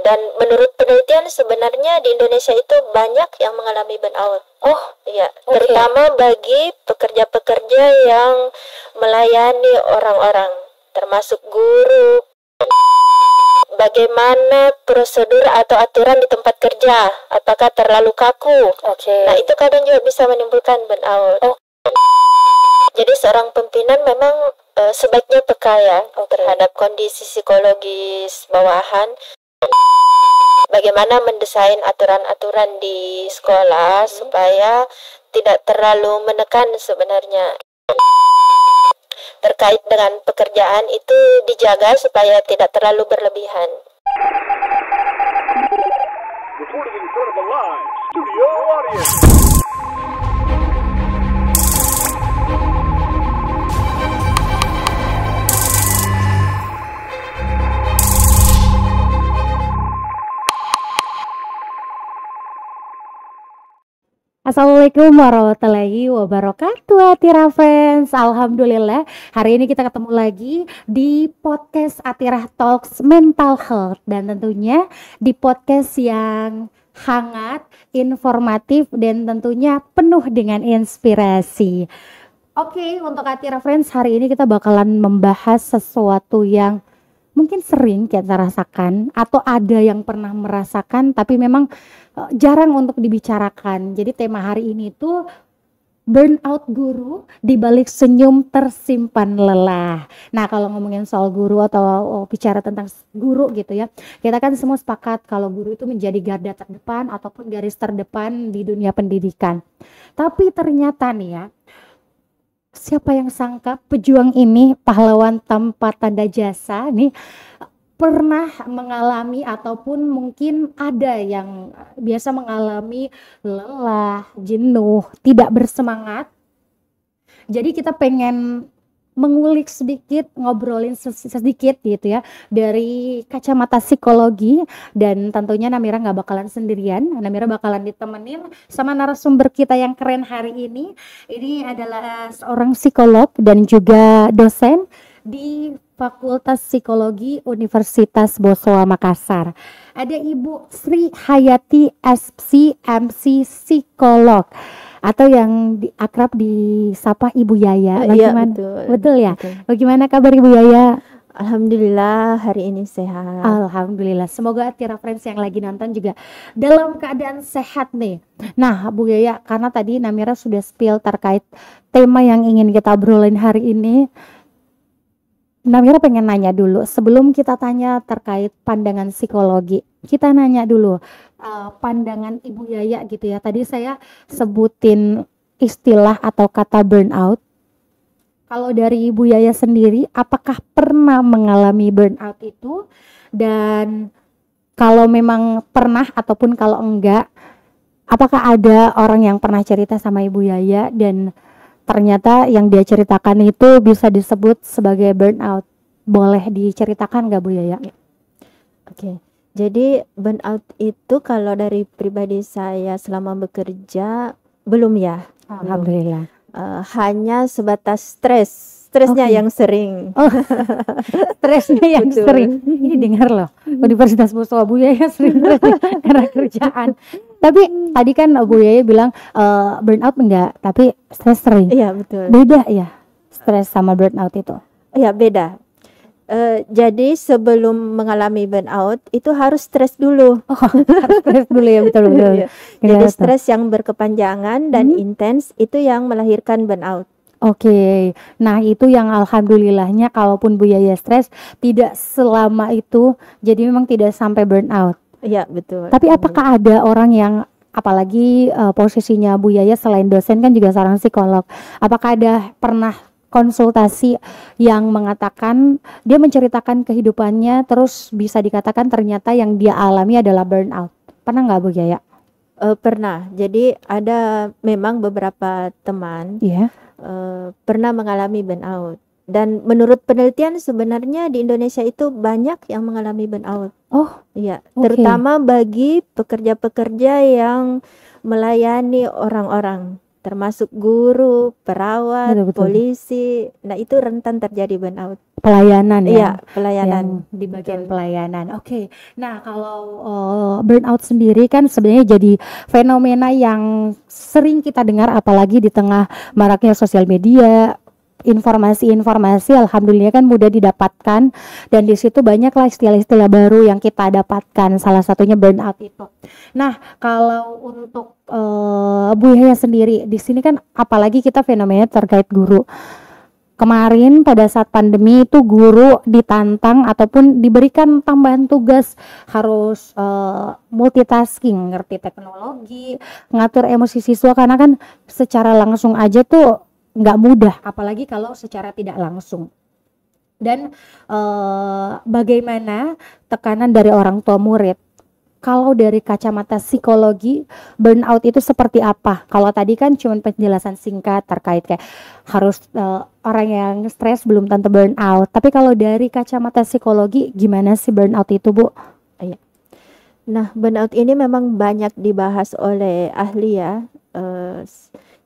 Dan menurut penelitian sebenarnya di Indonesia itu banyak yang mengalami burnout. Oh, Iya, oke. terutama bagi pekerja-pekerja yang melayani orang-orang, termasuk guru. Bagaimana prosedur atau aturan di tempat kerja? Apakah terlalu kaku? Oke. Nah, itu kadang juga bisa menimbulkan burnout. Oh. Jadi seorang pimpinan memang sebaiknya peka ya terhadap kondisi psikologis bawahan. Bagaimana mendesain aturan-aturan di sekolah supaya tidak terlalu menekan sebenarnya. Terkait dengan pekerjaan itu dijaga supaya tidak terlalu berlebihan. Recording in front of a live studio audience. Assalamualaikum warahmatullahi wabarakatuh, Atira Friends. Alhamdulillah, hari ini kita ketemu lagi di podcast Atira Talks Mental Health. Dan tentunya di podcast yang hangat, informatif, dan tentunya penuh dengan inspirasi. Oke, untuk Atira Friends, hari ini kita bakalan membahas sesuatu yang mungkin sering kita rasakan atau ada yang pernah merasakan tapi memang jarang untuk dibicarakan. Jadi tema hari ini tuh burnout guru di balik senyum tersimpan lelah. Nah, kalau ngomongin soal guru atau bicara tentang guru gitu ya, kita kan semua sepakat kalau guru itu menjadi garda terdepan ataupun garis terdepan di dunia pendidikan. Tapi ternyata nih ya, siapa yang sangka pejuang ini, pahlawan tanpa tanda jasa nih, pernah mengalami ataupun mungkin ada yang biasa mengalami lelah, jenuh, tidak bersemangat. Jadi kita pengen mengulik sedikit, ngobrolin sedikit gitu ya dari kacamata psikologi. Dan tentunya Namira nggak bakalan sendirian, Namira bakalan ditemenin sama narasumber kita yang keren hari ini. Ini adalah seorang psikolog dan juga dosen di Fakultas Psikologi Universitas Bosowa Makassar. Ada Ibu Sri Hayati SPSI MC Psikolog atau yang akrab disapa Ibu Yaya. Bagaimana? Iya, Betul ya? Betul. Bagaimana kabar Ibu Yaya? Alhamdulillah hari ini sehat. Alhamdulillah. Semoga Atira Friends yang lagi nonton juga dalam keadaan sehat nih. Nah, Bu Yaya, karena tadi Namira sudah spill terkait tema yang ingin kita obrolin hari ini, Namira pengen nanya dulu sebelum kita tanya terkait pandangan psikologi. Kita nanya dulu pandangan Ibu Yaya gitu ya. Tadi saya sebutin istilah atau kata burnout. Kalau dari Ibu Yaya sendiri, apakah pernah mengalami burnout itu? Dan kalau memang pernah ataupun kalau enggak, apakah ada orang yang pernah cerita sama Ibu Yaya dan ternyata yang dia ceritakan itu bisa disebut sebagai burnout? Boleh diceritakan nggak Bu Yaya? Oke. Jadi burnout itu kalau dari pribadi saya selama bekerja belum ya. Alhamdulillah. Hanya sebatas stresnya Oke. yang sering. Oh, stresnya yang Betul. sering. Ini dengar loh, Universitas Bosowa Bu Yaya sering stres nih karena kerjaan. Tapi tadi kan Bu Yaya bilang burnout enggak, tapi stres sering. Iya betul. Beda ya, stres sama burnout itu. Iya beda. Jadi sebelum mengalami burnout itu harus stres dulu. Oh, harus stres dulu ya, betul. Iya. Jadi stres yang berkepanjangan dan intens itu yang melahirkan burnout. Oke, nah itu yang alhamdulillahnya kalaupun Bu Yaya stres tidak selama itu, jadi memang tidak sampai burnout. Iya betul. Tapi apakah ada orang yang apalagi posisinya Bu Yaya selain dosen kan juga seorang psikolog, apakah ada pernah konsultasi yang mengatakan dia menceritakan kehidupannya terus bisa dikatakan ternyata yang dia alami adalah burnout? Pernah nggak Bu Yaya? Pernah. Jadi ada memang beberapa teman Iya. pernah mengalami burnout. Dan menurut penelitian sebenarnya di Indonesia itu banyak yang mengalami burnout. Oh, Iya, oke. terutama bagi pekerja-pekerja yang melayani orang-orang. termasuk guru, perawat, Betul. polisi. Nah, itu rentan terjadi burnout. Pelayanan ya. Iya, pelayanan. Yang di bagian Betul. pelayanan. Oke. Nah, kalau burnout sendiri kan sebenarnya jadi fenomena yang sering kita dengar apalagi di tengah maraknya sosial media. Informasi-informasi alhamdulillah kan mudah didapatkan, dan di situ banyaklah istilah-istilah baru yang kita dapatkan, salah satunya burnout itu. Nah, kalau untuk Bu Yaya sendiri di sini kan apalagi kita fenomena terkait guru. Kemarin pada saat pandemi itu guru ditantang ataupun diberikan tambahan tugas harus multitasking, ngerti teknologi, ngatur emosi siswa, karena kan secara langsung aja tuh nggak mudah, apalagi kalau secara tidak langsung. Dan bagaimana tekanan dari orang tua murid? Kalau dari kacamata psikologi, burnout itu seperti apa? Kalau tadi kan cuma penjelasan singkat terkait kayak harus orang yang stres belum tentu burnout. Tapi kalau dari kacamata psikologi, gimana sih burnout itu, Bu? Nah, burnout ini memang banyak dibahas oleh ahli ya.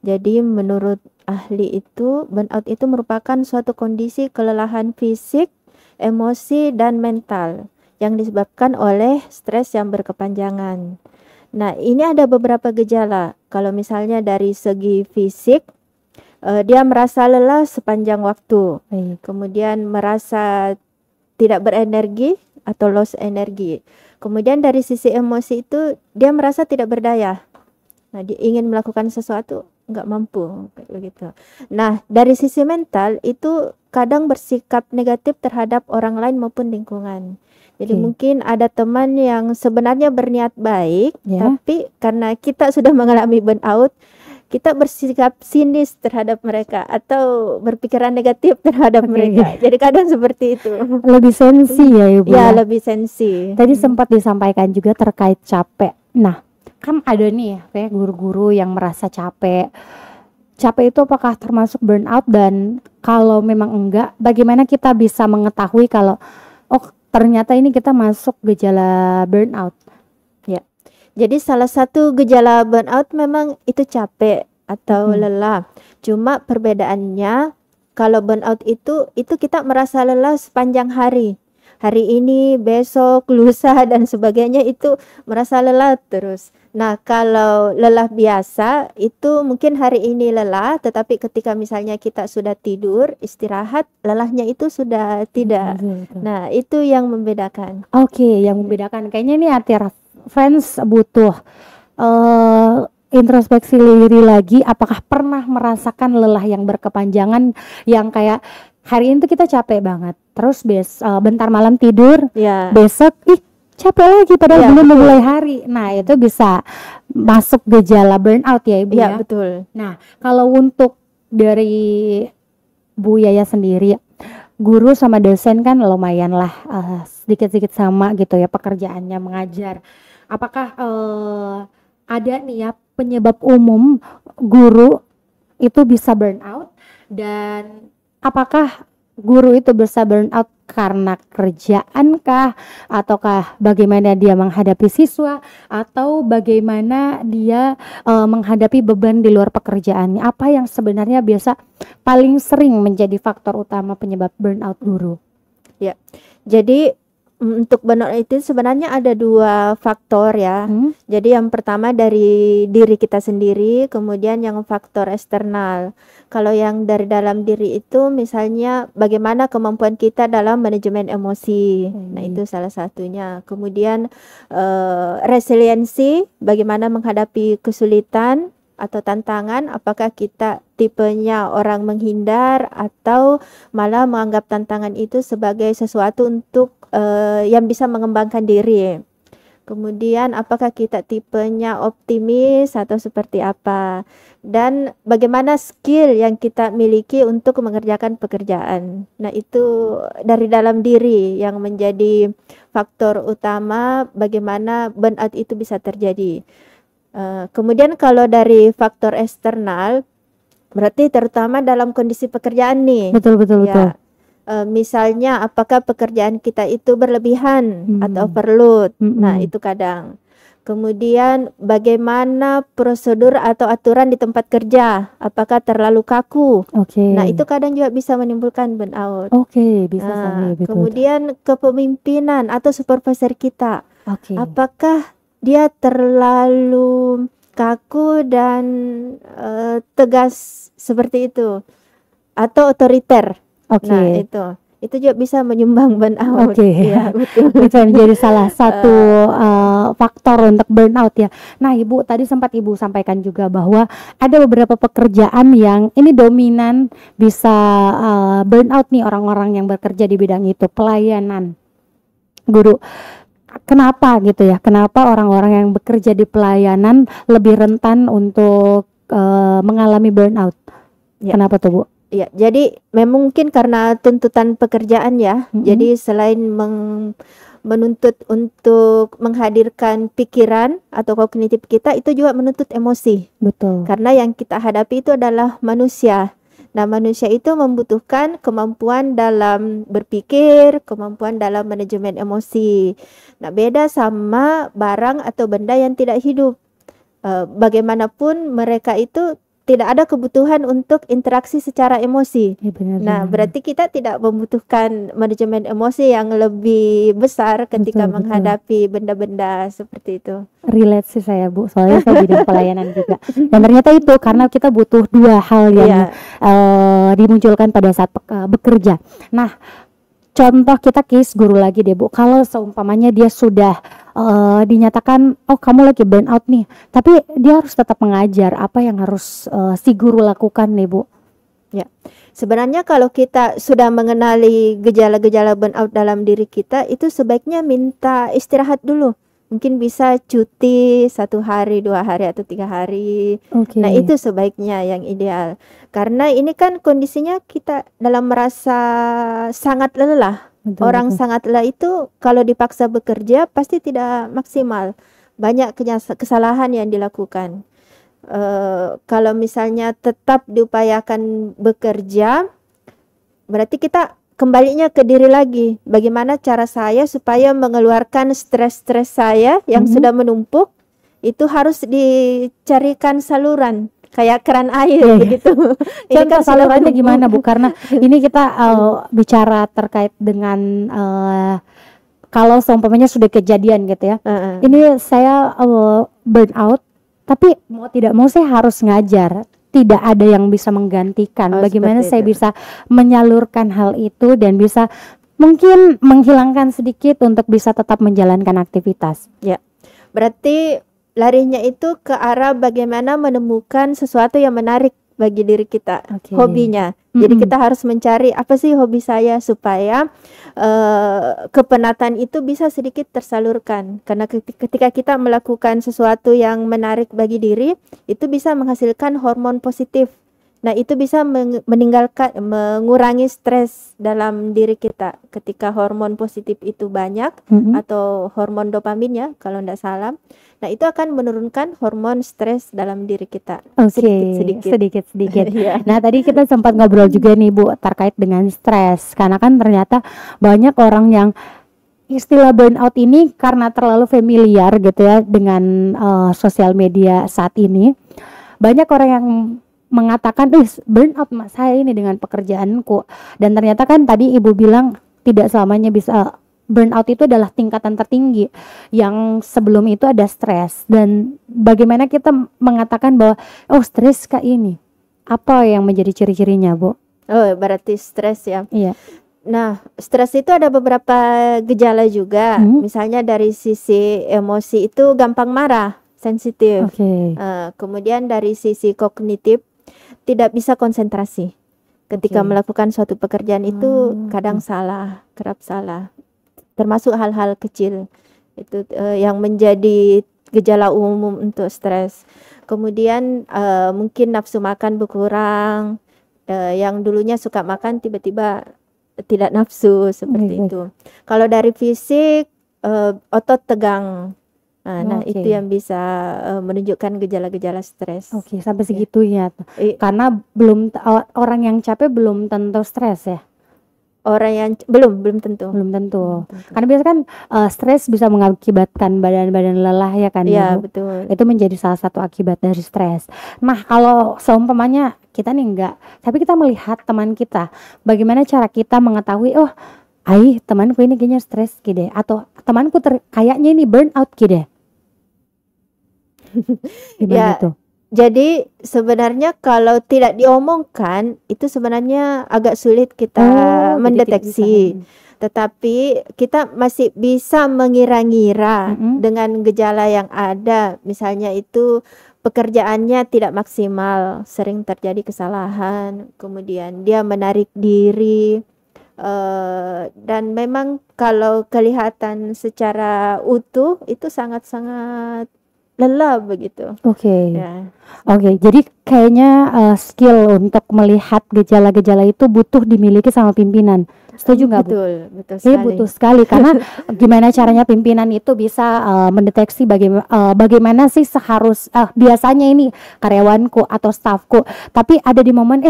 Jadi menurut ahli itu, burnout itu merupakan suatu kondisi kelelahan fisik, emosi, dan mental yang disebabkan oleh stres yang berkepanjangan. Nah, ini ada beberapa gejala. Kalau misalnya dari segi fisik, dia merasa lelah sepanjang waktu. Kemudian merasa tidak berenergi atau loss energi. Kemudian dari sisi emosi itu, dia merasa tidak berdaya. Nah, dia ingin melakukan sesuatu, nggak mampu, kayak begitu. Nah, dari sisi mental itu kadang bersikap negatif terhadap orang lain maupun lingkungan. Jadi mungkin ada teman yang sebenarnya berniat baik, tapi karena kita sudah mengalami burnout, kita bersikap sinis terhadap mereka atau berpikiran negatif terhadap mereka. Jadi kadang seperti itu. Lebih sensi ya Ibu? Ya, lebih sensi. Tadi sempat disampaikan juga terkait capek. Nah, kan ada nih kayak guru-guru yang merasa capek. Capek itu apakah termasuk burnout, dan kalau memang enggak, bagaimana kita bisa mengetahui kalau ternyata ini kita masuk gejala burnout? Ya. Jadi salah satu gejala burnout memang itu capek atau lelah. Cuma perbedaannya kalau burnout itu kita merasa lelah sepanjang hari. Hari ini, besok, lusa dan sebagainya itu merasa lelah terus. Nah, kalau lelah biasa itu mungkin hari ini lelah, tetapi ketika misalnya kita sudah tidur, istirahat, lelahnya itu sudah tidak. Nah, itu yang membedakan. Oke, yang membedakan. Kayaknya ini Atira fans butuh introspeksi diri lagi. Apakah pernah merasakan lelah yang berkepanjangan, yang kayak hari ini tuh kita capek banget, terus bentar malam tidur, besok capek lagi padahal belum memulai hari. Nah, itu bisa masuk gejala burnout ya Ibu ya? Betul. Nah, kalau untuk dari Bu Yaya sendiri, guru sama dosen kan lumayan lah sedikit-sedikit sama gitu ya pekerjaannya mengajar. Apakah ada nih ya penyebab umum guru itu bisa burnout, dan apakah guru itu bisa burnout karena kerjaan kah, ataukah bagaimana dia menghadapi siswa, atau bagaimana dia menghadapi beban di luar pekerjaannya? Apa yang sebenarnya biasa paling sering menjadi faktor utama penyebab burnout guru? Ya, jadi untuk burnout itu sebenarnya ada dua faktor ya. Jadi yang pertama dari diri kita sendiri, kemudian yang faktor eksternal. Kalau yang dari dalam diri itu misalnya bagaimana kemampuan kita dalam manajemen emosi. Nah, itu salah satunya. Kemudian resiliensi, bagaimana menghadapi kesulitan atau tantangan, apakah kita tipenya orang menghindar atau malah menganggap tantangan itu sebagai sesuatu untuk yang bisa mengembangkan diri. Kemudian apakah kita tipenya optimis atau seperti apa, dan bagaimana skill yang kita miliki untuk mengerjakan pekerjaan. Nah, itu dari dalam diri yang menjadi faktor utama bagaimana burnout itu bisa terjadi. Kemudian kalau dari faktor eksternal, berarti terutama dalam kondisi pekerjaan nih. Betul. Misalnya apakah pekerjaan kita itu berlebihan atau overload. Nah, itu kadang. Kemudian bagaimana prosedur atau aturan di tempat kerja, apakah terlalu kaku? Oke. Nah, itu kadang juga bisa menimbulkan burnout. Oke, bisa sekali betul. Kemudian kepemimpinan atau supervisor kita, Oke. apakah dia terlalu kaku dan tegas seperti itu atau otoriter? Oke. Nah, itu juga bisa menyumbang burnout. Oke. Iya, betul. Bisa menjadi salah satu faktor untuk burnout ya. Nah, Ibu tadi sempat Ibu sampaikan juga bahwa ada beberapa pekerjaan yang ini dominan bisa burnout nih orang-orang yang bekerja di bidang itu, pelayanan, guru. Kenapa gitu ya? Kenapa orang-orang yang bekerja di pelayanan lebih rentan untuk mengalami burnout? Ya. Kenapa tuh, Bu? Ya, jadi memang mungkin karena tuntutan pekerjaan ya. Jadi selain menuntut untuk menghadirkan pikiran atau kognitif kita, itu juga menuntut emosi. Betul. Karena yang kita hadapi itu adalah manusia. Nah, manusia itu membutuhkan kemampuan dalam berpikir, kemampuan dalam manajemen emosi. Nah, beda sama barang atau benda yang tidak hidup. Bagaimanapun mereka itu tidak ada kebutuhan untuk interaksi secara emosi. Ya, benar, Nah, berarti kita tidak membutuhkan manajemen emosi yang lebih besar ketika Betul. menghadapi benda-benda seperti itu. Relate sih saya, Bu, soalnya saya bidang pelayanan juga. Dan ternyata itu karena kita butuh dua hal yang dimunculkan pada saat bekerja. Nah, contoh kita case guru lagi deh, Bu. Kalau seumpamanya dia sudah dinyatakan, oh kamu lagi burnout nih, tapi dia harus tetap mengajar, apa yang harus si guru lakukan nih, Bu? Ya, sebenarnya kalau kita sudah mengenali gejala-gejala burnout dalam diri kita, itu sebaiknya minta istirahat dulu. Mungkin bisa cuti 1 hari, 2 hari, atau 3 hari. Oke. Nah, itu sebaiknya yang ideal. Karena ini kan kondisinya kita dalam merasa sangat lelah. Betul, Orang betul. sangat lelah itu kalau dipaksa bekerja pasti tidak maksimal. Banyak kesalahan yang dilakukan. Kalau misalnya tetap diupayakan bekerja, berarti kita kembalinya ke diri lagi. Bagaimana cara saya supaya mengeluarkan stres-stres saya yang sudah menumpuk, itu harus dicarikan saluran. Kayak keran air begitu. Ini Contoh kan sudah salurannya menumpuk. gimana, Bu? Karena ini kita bicara terkait dengan kalau seumpamanya sudah kejadian gitu ya. Ini saya burnout, tapi mau tidak mau saya harus ngajar. Tidak ada yang bisa menggantikan. Bagaimana seperti saya itu. bisa menyalurkan hal itu dan bisa mungkin menghilangkan sedikit untuk bisa tetap menjalankan aktivitas. Ya, berarti larinya itu ke arah bagaimana menemukan sesuatu yang menarik bagi diri kita, Oke. hobinya. Jadi kita harus mencari apa sih hobi saya supaya kepenatan itu bisa sedikit tersalurkan. Karena ketika kita melakukan sesuatu yang menarik bagi diri, itu bisa menghasilkan hormon positif. Nah, itu bisa mengurangi stres dalam diri kita. Ketika hormon positif itu banyak, atau hormon dopamin ya, kalau tidak salah. Nah, itu akan menurunkan hormon stres dalam diri kita. Oke, sedikit-sedikit. Nah, tadi kita sempat ngobrol juga nih, Bu, terkait dengan stres. Karena kan ternyata banyak orang yang istilah burnout ini karena terlalu familiar gitu ya dengan sosial media saat ini. Banyak orang yang mengatakan, burnout Mak saya ini dengan pekerjaanku. Dan ternyata kan tadi Ibu bilang tidak selamanya bisa. Burnout itu adalah tingkatan tertinggi, yang sebelum itu ada stres. Dan bagaimana kita mengatakan bahwa stres kayak ini, apa yang menjadi ciri-cirinya, Bu? Oh, berarti stres ya. Iya. Nah, stres itu ada beberapa gejala juga. Misalnya dari sisi emosi itu gampang marah, sensitif. Kemudian dari sisi kognitif tidak bisa konsentrasi. Ketika melakukan suatu pekerjaan itu kadang salah, kerap salah. Termasuk hal-hal kecil itu yang menjadi gejala umum untuk stres. Kemudian mungkin nafsu makan berkurang, yang dulunya suka makan tiba-tiba tidak nafsu seperti itu. Kalau dari fisik, otot tegang. Nah, itu yang bisa menunjukkan gejala-gejala stres. Sampai segitunya. Karena orang yang capek belum tentu stres ya. orang yang belum tentu. Belum tentu. Karena biasanya kan stres bisa mengakibatkan badan lelah ya kan Iya, Bu? betul. Itu menjadi salah satu akibat dari stres. Nah, kalau seumpamanya kita nih enggak, tapi kita melihat teman kita, bagaimana cara kita mengetahui, oh, temanku ini kayaknya stres gitu, atau temanku kayaknya ini burnout gitu. Gimana Ya, tuh? jadi sebenarnya kalau tidak diomongkan itu sebenarnya agak sulit kita Oh, jadi tidak bisa. mendeteksi. Tetapi kita masih bisa mengira-ngira Mm-mm. dengan gejala yang ada. Misalnya itu pekerjaannya tidak maksimal, sering terjadi kesalahan, kemudian dia menarik diri, dan memang kalau kelihatan secara utuh itu sangat-sangat lelah begitu. Oke. Ya. Oke, jadi kayaknya skill untuk melihat gejala-gejala itu butuh dimiliki sama pimpinan. Setuju nggak Bu? Betul Iya, sekali. butuh sekali karena gimana caranya pimpinan itu bisa mendeteksi bagaimana sih biasanya ini karyawanku atau stafku, tapi ada di momen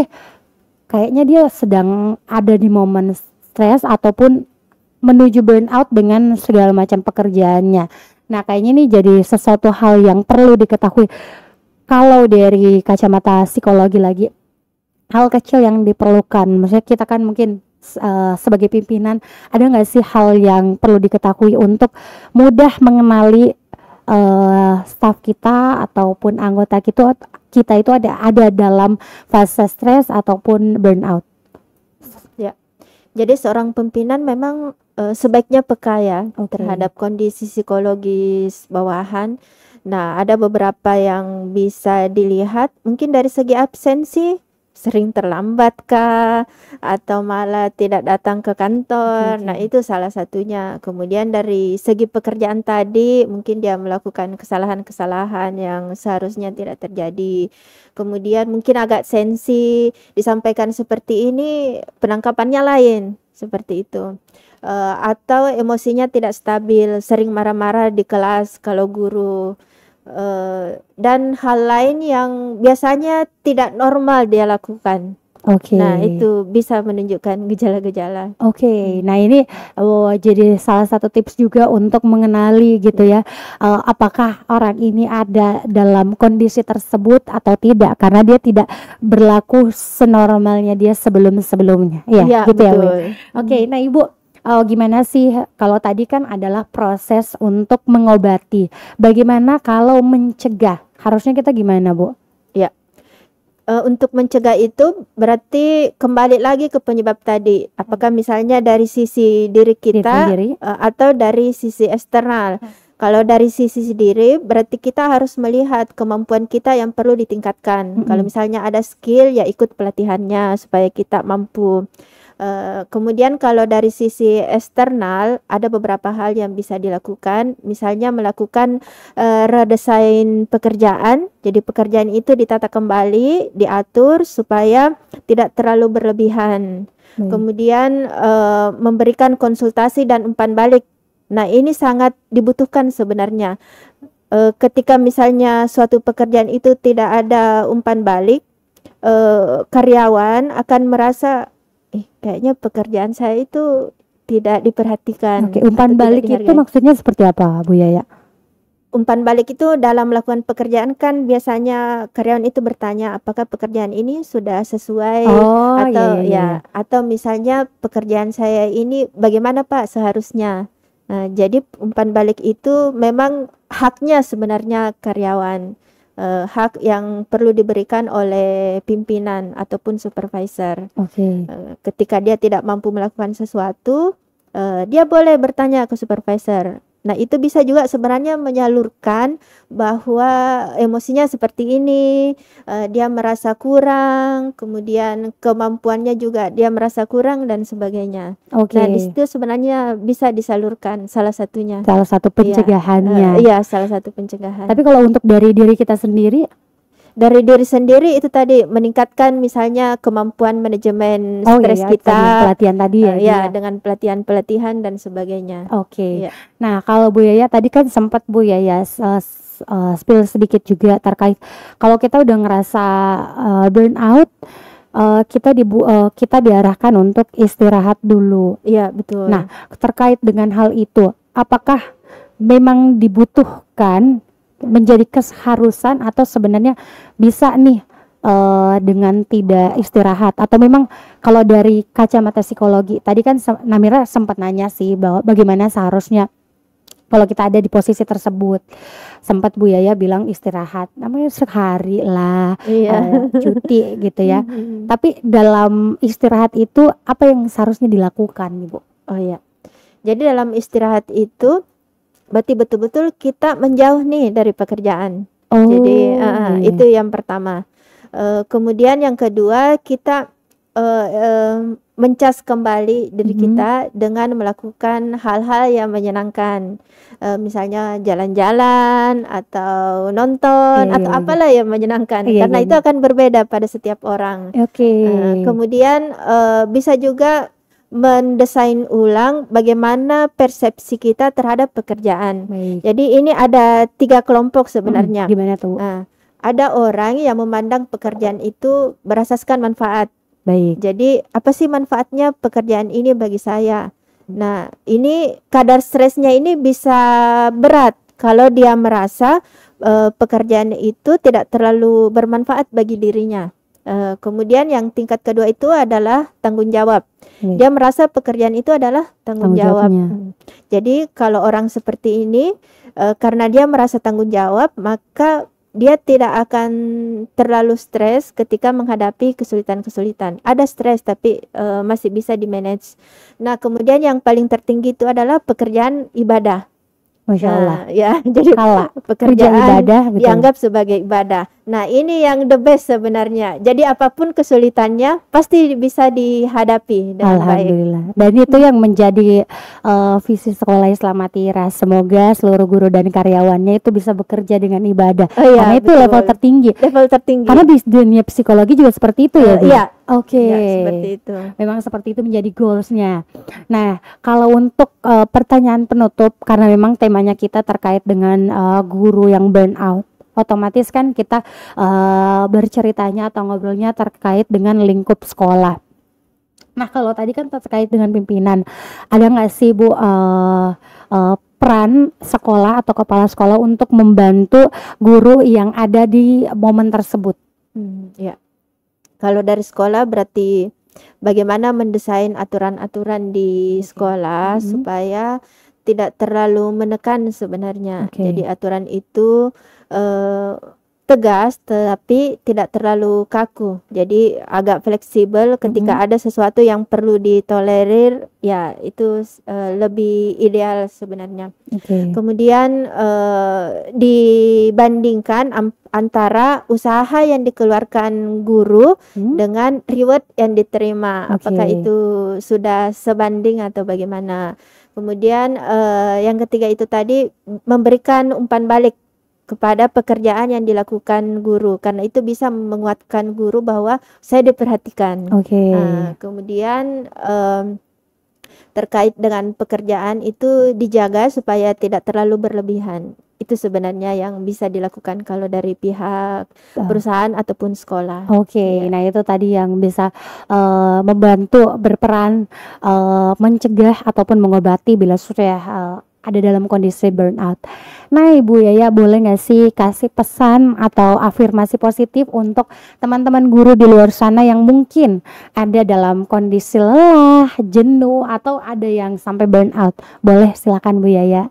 kayaknya dia sedang ada di momen stres ataupun menuju burnout dengan segala macam pekerjaannya. Nah, kayaknya ini jadi sesuatu hal yang perlu diketahui. Kalau dari kacamata psikologi lagi, hal kecil yang diperlukan, maksudnya kita kan mungkin sebagai pimpinan, ada nggak sih hal yang perlu diketahui untuk mudah mengenali staf kita ataupun anggota kita itu ada dalam fase stres ataupun burnout? Ya. Jadi seorang pimpinan memang sebaiknya peka ya Oke. terhadap kondisi psikologis bawahan. Nah, ada beberapa yang bisa dilihat mungkin dari segi absensi, sering terlambat kah atau malah tidak datang ke kantor. Oke. Nah, itu salah satunya. Kemudian dari segi pekerjaan tadi mungkin dia melakukan kesalahan-kesalahan yang seharusnya tidak terjadi. Kemudian mungkin agak sensi, disampaikan seperti ini penangkapannya lain, seperti itu. Atau emosinya tidak stabil, sering marah-marah di kelas kalau guru, dan hal lain yang biasanya tidak normal dia lakukan. Oke. Nah, itu bisa menunjukkan gejala-gejala. Oke, nah ini jadi salah satu tips juga untuk mengenali gitu ya, apakah orang ini ada dalam kondisi tersebut atau tidak, karena dia tidak berlaku senormalnya dia sebelumnya. Iya, gitu ya, Bu. Betul. Oke, nah Ibu, gimana sih kalau tadi kan adalah proses untuk mengobati, bagaimana kalau mencegah? Harusnya kita gimana, Bu? Ya. Untuk mencegah itu berarti kembali lagi ke penyebab tadi. Apakah misalnya dari sisi diri kita Sendiri? atau dari sisi eksternal. Kalau dari sisi sendiri berarti kita harus melihat kemampuan kita yang perlu ditingkatkan. Kalau misalnya ada skill ya ikut pelatihannya supaya kita mampu. Kemudian kalau dari sisi eksternal ada beberapa hal yang bisa dilakukan, misalnya melakukan redesign pekerjaan. Jadi pekerjaan itu ditata kembali, diatur supaya tidak terlalu berlebihan. Kemudian memberikan konsultasi dan umpan balik. Nah, ini sangat dibutuhkan sebenarnya. Ketika misalnya suatu pekerjaan itu tidak ada umpan balik, karyawan akan merasa kayaknya pekerjaan saya itu tidak diperhatikan. Oke, umpan atau tidak balik itu dihargai. maksudnya seperti apa, Bu Yaya? Umpan balik itu dalam melakukan pekerjaan kan biasanya karyawan itu bertanya apakah pekerjaan ini sudah sesuai Oh, atau iya. atau misalnya pekerjaan saya ini bagaimana Pak seharusnya. Nah, jadi umpan balik itu memang haknya sebenarnya karyawan, hak yang perlu diberikan oleh pimpinan ataupun supervisor. Oke. Ketika dia tidak mampu melakukan sesuatu, dia boleh bertanya ke supervisor. Nah, itu bisa juga sebenarnya menyalurkan bahwa emosinya seperti ini, dia merasa kurang, kemudian kemampuannya juga dia merasa kurang dan sebagainya. Oke. Nah, di situ sebenarnya bisa disalurkan salah satunya. Salah satu pencegahannya. Iya, salah satu pencegahan. Tapi kalau untuk dari diri kita sendiri, Dari diri sendiri itu tadi meningkatkan misalnya kemampuan manajemen stres iya, kita. tadi pelatihan tadi ya. Ya, dengan pelatihan-pelatihan dan sebagainya. Oke. Iya. Nah, kalau Bu Yaya tadi kan sempat Bu Yaya spill sedikit juga terkait kalau kita udah ngerasa burnout, kita diarahkan untuk istirahat dulu. Iya, betul. Nah, terkait dengan hal itu, apakah memang dibutuhkan menjadi keharusan atau sebenarnya bisa nih dengan tidak istirahat, atau memang kalau dari kacamata psikologi tadi kan Namira sempat nanya sih bahwa bagaimana seharusnya kalau kita ada di posisi tersebut. Sempat Bu Yaya bilang istirahat, namanya sehari lah, Iya. cuti gitu ya. Mhm. Tapi dalam istirahat itu apa yang seharusnya dilakukan nih Bu? Oh iya. Jadi dalam istirahat itu berarti betul-betul kita menjauh nih dari pekerjaan. Jadi iya. itu yang pertama. Kemudian yang kedua, kita mencas kembali diri kita dengan melakukan hal-hal yang menyenangkan. Misalnya jalan-jalan atau nonton Iya, atau iya. apalah yang menyenangkan. Iya, Karena iya, itu iya. akan berbeda pada setiap orang. Oke. Kemudian bisa juga mendesain ulang bagaimana persepsi kita terhadap pekerjaan. Baik. Jadi ini ada 3 kelompok sebenarnya. Gimana tuh Bu? Ada orang yang memandang pekerjaan itu berasaskan manfaat. Baik. Jadi apa sih manfaatnya pekerjaan ini bagi saya? Nah, ini kadar stresnya ini bisa berat kalau dia merasa pekerjaan itu tidak terlalu bermanfaat bagi dirinya. Kemudian yang tingkat kedua itu adalah tanggung jawab. Dia merasa pekerjaan itu adalah tanggung jawab. Jadi kalau orang seperti ini karena dia merasa tanggung jawab, maka dia tidak akan terlalu stres ketika menghadapi kesulitan-kesulitan. Ada stres tapi masih bisa di-manage. Nah, kemudian yang paling tertinggi itu adalah pekerjaan ibadah. Masya Allah. Ya, jadi pekerjaan ibadah dianggap sebagai ibadah. Nah, ini yang the best sebenarnya. Jadi apapun kesulitannya pasti bisa dihadapi dengan baik. Alhamdulillah. Dan itu yang menjadi visi sekolah Islam Atira. Semoga seluruh guru dan karyawannya itu bisa bekerja dengan ibadah. Karena itu betul. level tertinggi. Level tertinggi. Karena di dunia psikologi juga seperti itu ya, Bu? Iya. Oke. Ya, seperti itu. Memang seperti itu menjadi goalsnya. Nah, kalau untuk pertanyaan penutup, karena memang temanya kita terkait dengan guru yang burnout, otomatis kan kita berceritanya atau ngobrolnya terkait dengan lingkup sekolah. Nah, kalau tadi kan terkait dengan pimpinan, ada nggak sih Bu peran sekolah atau kepala sekolah untuk membantu guru yang ada di momen tersebut? Ya. Kalau dari sekolah berarti bagaimana mendesain aturan-aturan di sekolah supaya tidak terlalu menekan sebenarnya. Jadi aturan itu tegas tetapi tidak terlalu kaku. Jadi agak fleksibel ketika ada sesuatu yang perlu ditolerir, ya itu lebih ideal sebenarnya. Kemudian dibandingkan antara usaha yang dikeluarkan guru dengan reward yang diterima. Apakah itu sudah sebanding atau bagaimana? Kemudian yang ketiga itu tadi memberikan umpan balik kepada pekerjaan yang dilakukan guru, karena itu bisa menguatkan guru bahwa saya diperhatikan. Kemudian terkait dengan pekerjaan itu dijaga supaya tidak terlalu berlebihan. Itu sebenarnya yang bisa dilakukan kalau dari pihak perusahaan ataupun sekolah. Nah itu tadi yang bisa membantu berperan mencegah ataupun mengobati bila sudah ada dalam kondisi burnout. Nah, Ibu Yaya boleh nggak sih kasih pesan atau afirmasi positif untuk teman-teman guru di luar sana yang mungkin ada dalam kondisi lelah, jenuh, atau ada yang sampai burnout? Boleh, silakan Bu Yaya.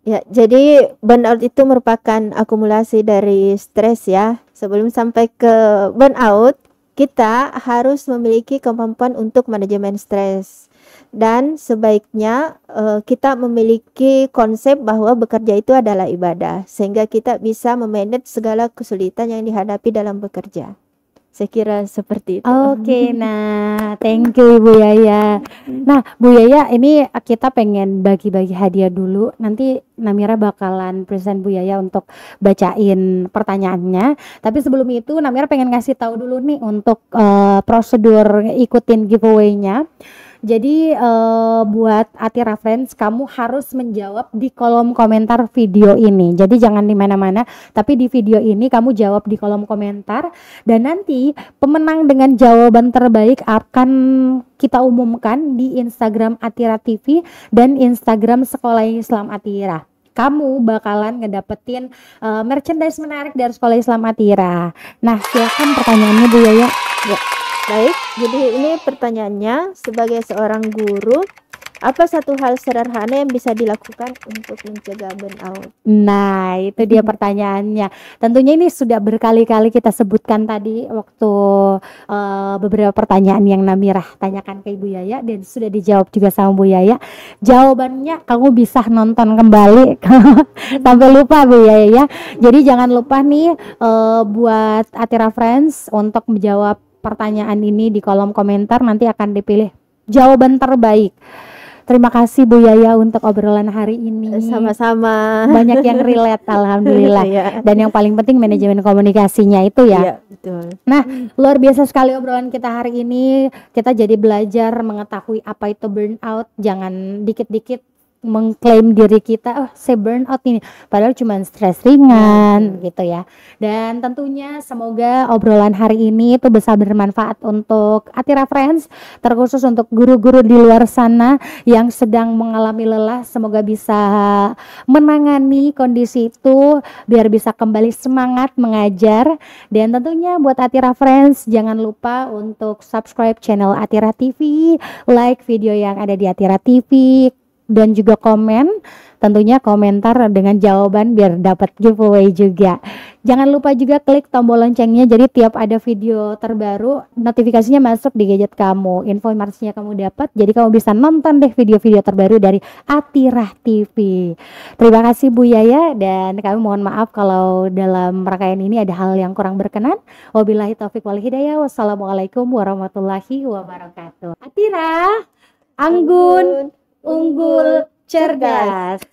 Ya, jadi burnout itu merupakan akumulasi dari stres ya. Sebelum sampai ke burnout, kita harus memiliki kemampuan untuk manajemen stres. Dan sebaiknya kita memiliki konsep bahwa bekerja itu adalah ibadah, sehingga kita bisa memanage segala kesulitan yang dihadapi dalam bekerja. Saya kira seperti itu. Nah thank you Ibu Yaya. Nah Bu Yaya, ini kita pengen bagi-bagi hadiah dulu. Nanti Namira bakalan present Bu Yaya untuk bacain pertanyaannya. Tapi sebelum itu Namira pengen ngasih tahu dulu nih untuk prosedur ikutin giveaway-nya. Jadi buat Atira Friends, kamu harus menjawab di kolom komentar video ini. Jadi jangan di mana-mana, tapi di video ini kamu jawab di kolom komentar, dan nanti pemenang dengan jawaban terbaik akan kita umumkan di Instagram Atira TV dan Instagram Sekolah Islam Atira. Kamu bakalan ngedapetin merchandise menarik dari Sekolah Islam Atira. Nah, silakan pertanyaannya Bu Yaya. Ya, baik. Jadi ini pertanyaannya, sebagai seorang guru, apa satu hal sederhana yang bisa dilakukan untuk mencegah burnout? Nah, itu dia pertanyaannya. Tentunya ini sudah berkali-kali kita sebutkan tadi waktu beberapa pertanyaan yang Namirah tanyakan ke Ibu Yaya dan sudah dijawab juga sama Bu Yaya. Jawabannya kamu bisa nonton kembali sampai lupa Bu Yaya ya. Jadi jangan lupa nih buat Atira Friends untuk menjawab pertanyaan ini di kolom komentar, nanti akan dipilih jawaban terbaik. Terima kasih Bu Yaya untuk obrolan hari ini. Sama-sama. Banyak yang relate, alhamdulillah. Iya. Dan yang paling penting manajemen komunikasinya itu ya. Iya, betul. Nah, luar biasa sekali obrolan kita hari ini. Kita jadi belajar mengetahui apa itu burnout. Jangan dikit-dikit mengklaim diri kita, oh saya burnout ini, padahal cuma stres ringan gitu ya. Dan tentunya semoga obrolan hari ini itu bisa bermanfaat untuk Atira Friends, terkhusus untuk guru-guru di luar sana yang sedang mengalami lelah. Semoga bisa menangani kondisi itu biar bisa kembali semangat mengajar. Dan tentunya buat Atira Friends, jangan lupa untuk subscribe channel Atira TV, like video yang ada di Atira TV, dan juga komen, tentunya komentar dengan jawaban biar dapat giveaway juga. Jangan lupa juga klik tombol loncengnya, jadi tiap ada video terbaru notifikasinya masuk di gadget kamu, informasinya kamu dapat, jadi kamu bisa nonton deh video-video terbaru dari Atira TV. Terima kasih Bu Yaya, dan kami mohon maaf kalau dalam rangkaian ini ada hal yang kurang berkenan. Wabillahi taufik wal hidayah. Wassalamualaikum warahmatullahi wabarakatuh. Atira, anggun, unggul, cerdas.